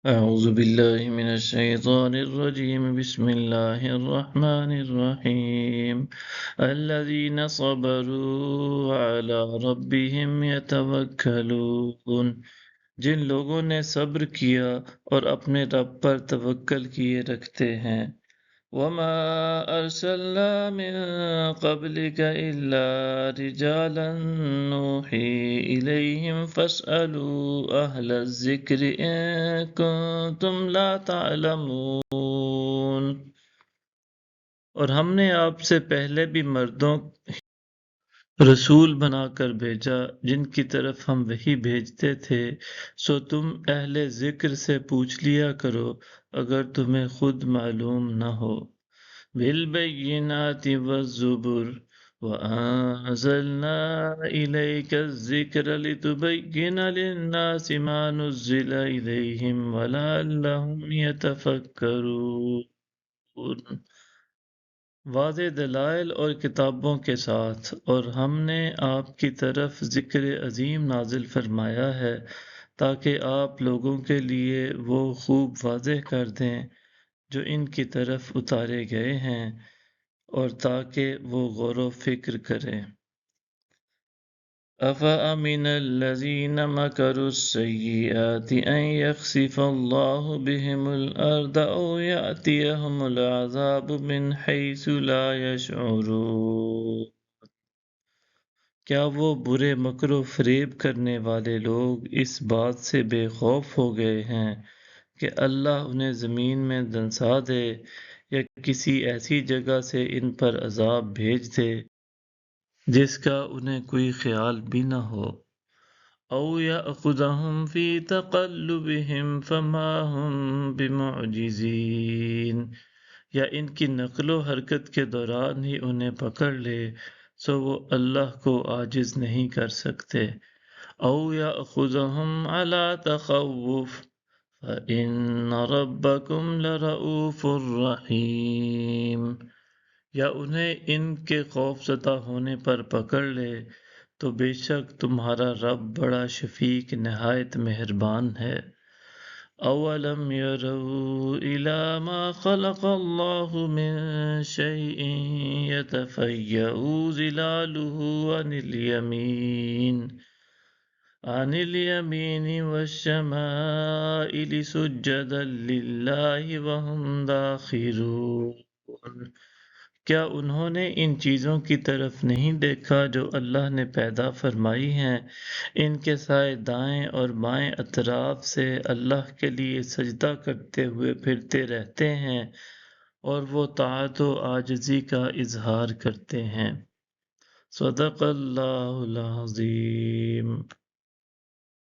أعوذ بالله من الشيطان الرجيم بسم الله الرحمن الرحيم الذين صبروا وعلى ربهم يتوكلون جن لوگوں نے صبر کیا اور اپنے رب پر توکل کیے رکھتے ہیں وما أرسلنا من قبلك إلا رجالا نوحي إليهم فاسألوا أهل الذكر إن كنتم لا تعلمون اور ہم نے آپ سے پہلے بھی مردوں رسول بنا کر بھیجا جن کی طرف ہم وحی بھیجتے تھے سو تم اہل ذکر سے پوچھ لیا کرو اگر تمہیں خود معلوم نہ ہو بالبينات والزبر وأنزلنا إليك الذكر لتبين للناس ما نزل إليهم ولعلهم يتفكرون واضح دلائل اور کتابوں کے ساتھ اور ہم نے آپ کی طرف ذکر عظیم نازل فرمایا ہے تاکہ آپ لوگوں کے لیے وہ خوب واضح کر دیں جو ان کی طرف اتارے گئے ہیں اور تاکہ وہ غور و فکر کریں أَفَأَمِنَ الَّذِينَ مَكَرُوا السَّيِّئَاتِ أَن يَخْسِفَ اللَّهُ بِهِمُ الْأَرْضَ أَوْ يَأْتِيَهُمُ الْعَذَابُ مِنْ حَيْثُ لَا يَشْعُرُونَ کیا وہ برے مکر و فریب کرنے والے لوگ اس بات سے بے خوف ہو گئے ہیں کہ اللہ انہیں زمین میں دنسا دے یا کسی ایسی جگہ سے ان پر عذاب بھیج دے جس کا انہیں کوئی خیال بھی نہ ہو او یأخذہم فی تقلبہم فما ہم بمعجزین یا ان کی نقل و حرکت کے دوران ہی انہیں پکڑ لے سو وہ اللہ کو عاجز نہیں کر سکتے او یأخذہم علی تخوف فإن ربکم لرؤوف الرحیم یا انہیں ان کے خوف زدہ ہونے پر پکڑ لے تو بے شک تمہارا رب بڑا شفیق نہایت مہربان ہے اولم يروا الى ما خلق الله من شيء يتفيأ ظلاله عن اليمين والشمائل سجدا لله وهم داخرون کیا انہوں نے ان چیزوں کی طرف نہیں دیکھا جو اللہ نے پیدا فرمائی ہیں ان کے سائے دائیں اور بائیں اطراف سے اللہ کے لیے سجدہ کرتے ہوئے پھرتے رہتے ہیں اور وہ طاعت و عاجزی کا اظہار کرتے ہیں صدق اللہ العظیم